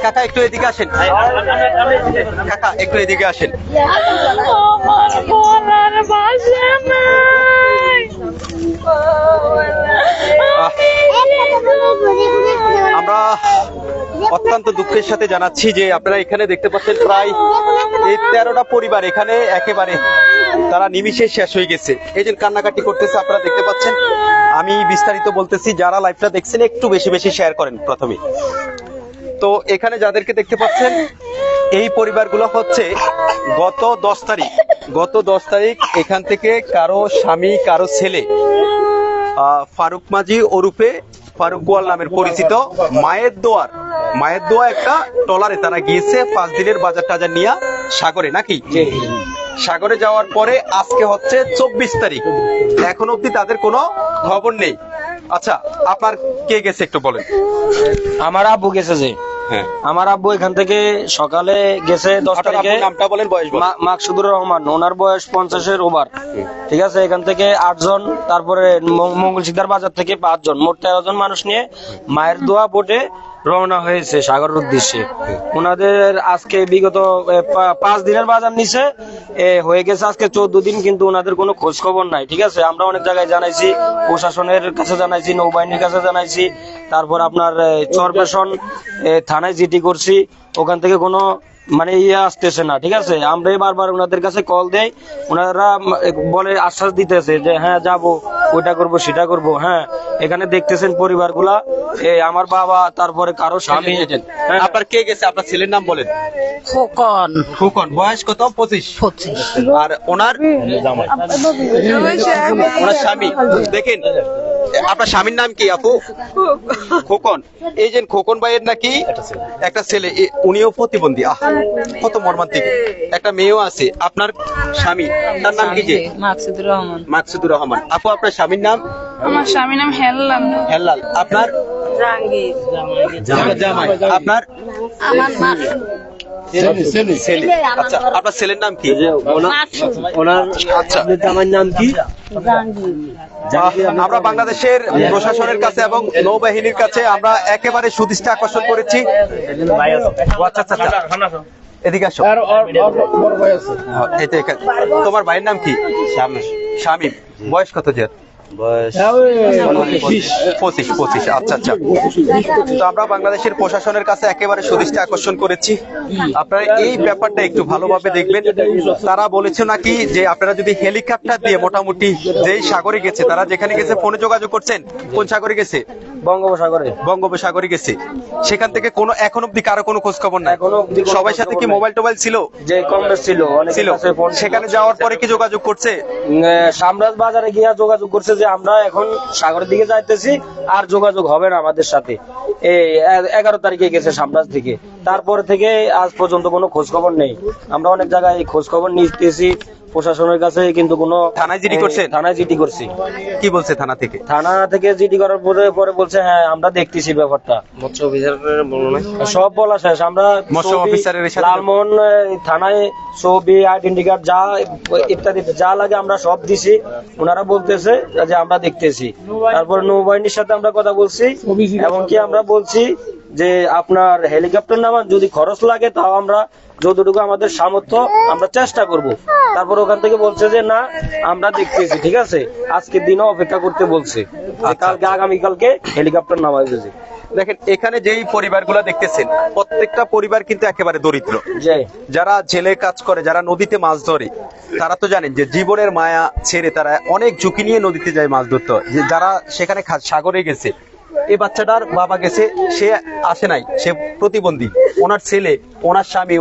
কাকা একটু এদিকে আসেন, কাকা একটু এদিকে আসেন। আমরা অত্যন্ত দুঃখের সাথে জানাচ্ছি যে আপনারা এখানে দেখতে পাচ্ছেন প্রায় এই 13টা পরিবার এখানে একেবারে তারা নিমিষে শেষ হয়ে গেছে। এই যে কান্নাকাটি করতেছে আপনারা দেখতে পাচ্ছেন। আমি বিস্তারিত বলতেছি, যারা লাইভটা দেখছেন একটু বেশি বেশি শেয়ার করেন প্রথমে। তো এখানে যাদেরকে দেখতে পাচ্ছেন এই পরিবারগুলো হচ্ছে গত 10 তারিখ এখান থেকে কারো স্বামী কারো ছেলে ফারুক মাঝি ওরফে ফারুক গোয়াল নামের পরিচিত মায়ের দোয়া একটা ট্রলারে তারা গিয়েছে 5 দিনের বাজার টাজার নিয়ে সাগরে, নাকি সাগরে যাওয়ার পরে আজকে হচ্ছে 24 তারিখ, এখন অব্দি তাদের কোনো খবর নেই। আচ্ছা, আপনার কে গেছে একটু বলেন। আমার আব্বু গেছে, যে আমার আব্বু এখান থেকে সকালে গেছে 10 তারিখে। নামটা বলেন, বয়স বলেন। মাকসুদুর রহমান, ওনার বয়স 50-এর ওভার, ঠিক আছে। এখান থেকে 8 জন, তারপরে মঙ্গলসিকদার বাজার থেকে 5 জন, মোট 13 জন মানুষ নিয়ে মায়ের দোয়া বোটে রওনা হয়েছে সাগরের উদ্দেশ্যে। ওনাদের আজকে বিগত 5 দিনের বাজার নিচে হয়ে গেছে আজকে 14 দিন, কিন্তু ওনাদের কোনো খোঁজ খবর নাই, ঠিক আছে। আমরা অনেক জায়গায় জানাইছি, প্রশাসনের কাছে জানাইছি, নৌবাহিনীর কাছে জানাইছি, তারপর আপনার চরপেশন থানায় জিডি করছি, ওখান থেকে কোনো মানে আসতেছে না, ঠিক আছে। আমরা বারবার ওনাদের কাছে কল দেই, ওনারা বলে আশ্বাস দিতেছে যে হ্যাঁ যাবো, ওইটা করবো সেটা করবো। হ্যাঁ, এখানে দেখতেছেন পরিবারগুলা, আমার বাবা, তারপরে কারো স্বামী। আপনার কে গেছে? আপনার ছেলের নাম বলেন। খোকন, বয়স কত? 25। আর ওনার স্বামী, দেখেন আপনার স্বামীর নাম কি আপু? খোকন। এই যে খোকন ভাইয়ের নাকি একটা ছেলে, উনিও প্রতিবন্ধী। কত মর্মান্তিক। একটা মেয়েও আছে। আপনার স্বামী, তার নাম কি? যে মাকসুদুর রহমান। আপু, আপনার স্বামীর নাম? আমার স্বামীর নাম হেল্লাল। আপনার? জামাই। আপনার? আচ্ছা, আপনার ছেলের নাম কি? আচ্ছা, জামাইয়ের নাম কি? আমরা বাংলাদেশের প্রশাসনের কাছে এবং নৌবাহিনীর কাছে আমরা একেবারে সুদৃষ্টি আকর্ষণ করেছি। এদিকে আসো। তোমার ভাইয়ের নাম কি? শামীম। বয়স কত? যে 25। আচ্ছা আচ্ছা। তো আমরা বাংলাদেশের প্রশাসনের কাছে একেবারে সুদৃষ্টি আকর্ষণ করেছি, আপনারা এই ব্যাপারটা একটু ভালোভাবে দেখবেন। তারা বলেছে নাকি যে আপনারা যদি হেলিকপ্টার দিয়ে মোটামুটি যেই সাগরে গেছে, তারা যেখানে গেছে ফোনে যোগাযোগ করছেন। কোন সাগরে গেছে? বঙ্গোপসাগরে গেছে। সেখান থেকে কোনো এখন অব্দি কারো কোনো খোঁজ খবর নাই। সবাই সাথে কি মোবাইল টোবাইল ছিল? যে কম বেশ ছিল। সেখানে যাওয়ার পরে কি যোগাযোগ করছে? সামরাজ বাজারে গিয়া যোগাযোগ করছে যে আমরা এখন সাগরের দিকে যাইতেছি, আর যোগাযোগ হবে না আমাদের সাথে। এই 11 তারিখে গেছে সামরাজ থেকে, তারপর থেকে আজ পর্যন্ত কোনো খোঁজ খবর নেই। আমরা অনেক জায়গায় খোঁজ খবর নিতেছি প্রশাসনের কাছে, কিন্তু কোনো থানায় জিডি করছেন? থানায় জিডি করছি। কি বলছে থানা থেকে? থানা থেকে জিডি করার পরে বলছে হ্যাঁ আমরা দেখতেছি ব্যাপারটা। মৎস্য অফিসারের সব বলা শেষ। আমরা মৎস্য অফিসারের লালমোহন থানায় ছবি, আইডেন্টি কার্ড যা ইত্যাদি যা লাগে আমরা সব দিছি। ওনারা বলতেছে যে আমরা দেখতেছি। তারপর নৌবাহিনীর সাথে আমরা কথা বলছি, এমনকি আমরা বলছি যে আপনার হেলিকপ্টার নামান, যদি খরচ লাগে তাও আমরা যতটুকু আমাদের সামর্থ্য আমরা চেষ্টা করব। তারপর ওখান থেকে বলছে যে না আমরা দেখতেছি, ঠিক আছে, আজকের দিনও অপেক্ষা করতে বলছে, কালকে আগামীকালকে হেলিকপ্টার নামাই দিয়েছে। দেখেন এখানে যেই পরিবারগুলো দেখতেছেন, প্রত্যেকটা পরিবার কিন্তু একেবারে দরিদ্র। যারা জেলে কাজ করে, যারা নদীতে মাছ ধরে, তারা তো জানেন যে জীবনের মায়া ছেড়ে তারা অনেক ঝুঁকি নিয়ে নদীতে যায় মাছ ধরতে। যারা সেখানে সাগরে গেছে, এই বাচ্চাটার বাবা গেছে, সে আসে নাই, সে প্রতিবন্ধী। ওনার ছেলে, ওনার স্বামী,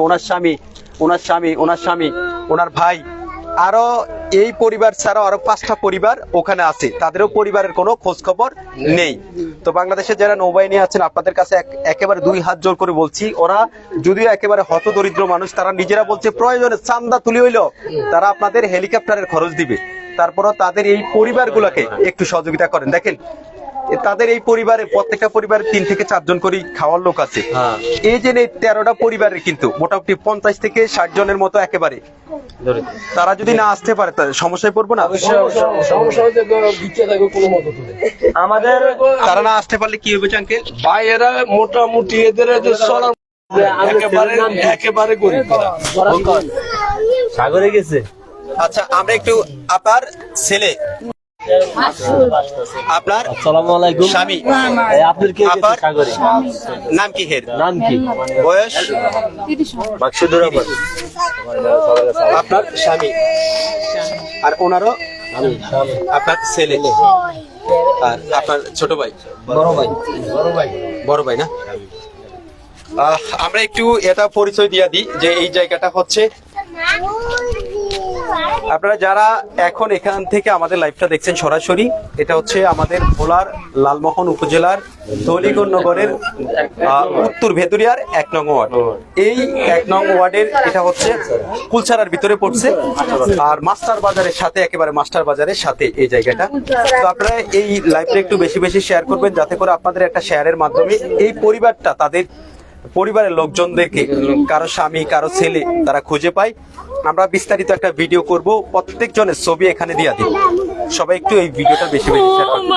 ওনার ভাই, আরো এই পরিবার ছাড়াও আরো 5টা পরিবার ওখানে আছে, তাদেরও পরিবারের কোনো খোঁজ খবর নেই। তো বাংলাদেশের যারা নৌবাহিনী আছেন, আপনাদের কাছে একেবারে 2 হাত জোর করে বলছি, ওরা যদিও একেবারে হতদরিদ্র মানুষ, তারা নিজেরা বলছে প্রয়োজনে চান্দা তুলি হইলো তারা আপনাদের হেলিকপ্টারের খরচ দিবে। তারপরও তাদের এই পরিবারগুলোকে একটু সহযোগিতা করেন। দেখেন তাদের এই পরিবারে প্রত্যেকটা পরিবারে 3 থেকে 4 জন করে খাওয়ার লোক আছে। হ্যাঁ। এই যে এই 13টা পরিবারের কিন্তু মোটামুটি 50 থেকে 60 জনের মতো একেবারে তারা যদি না আসতে পারে তাহলে সমস্যায় পড়বো না? আমাদের তারা না আসতে পারলে কি হবে আঙ্কেল? ভাই এরা মোটামুটি এদের যে চলার একেবারে গরিব সাগরে গেছে। আচ্ছা আমরা একটু আপনার ছেলে আপনার আসসালামু আলাইকুম। স্বামী আপনার কে গেছে আপার সাগরে? নাম কি হের? নাম কি? বয়স? মাকসুদুর রহমান। আপনার স্বামী আর ওনারও আপনার ছেলে আর আপনার ছোট ভাই? বড় ভাই না? আমরা একটু এটা পরিচয় দিয়ে দিই যে এই জায়গাটা হচ্ছে আপনারা যারা এখন এখান থেকে আমাদের লাইভটা দেখছেন সরাসরি, এটা হচ্ছে আমাদের ভোলার লালমোহন উপজেলার দলিগঞ্জ নগরের উত্তর ভেতুরিয়ার 1 নং ওয়ার্ড। এই 1 নং ওয়ার্ডের এটা হচ্ছে কুলচারার ভিতরে পড়ছে আর মাস্টার বাজারের সাথে, একেবারে মাস্টার বাজারের সাথে এই জায়গাটা। তো আপনারা এই লাইভটা একটু বেশি বেশি শেয়ার করবেন যাতে করে আপনাদের একটা শেয়ারের মাধ্যমে এই পরিবারটা তাদের পরিবারের লোকজনদেরকে, কারো স্বামী কারো ছেলে তারা খুঁজে পায়। আমরা বিস্তারিত একটা ভিডিও করব, প্রত্যেকজনের ছবি এখানে দিয়ে দিই। সবাই একটু এই ভিডিওটা বেশি বেশি শেয়ার করবেন।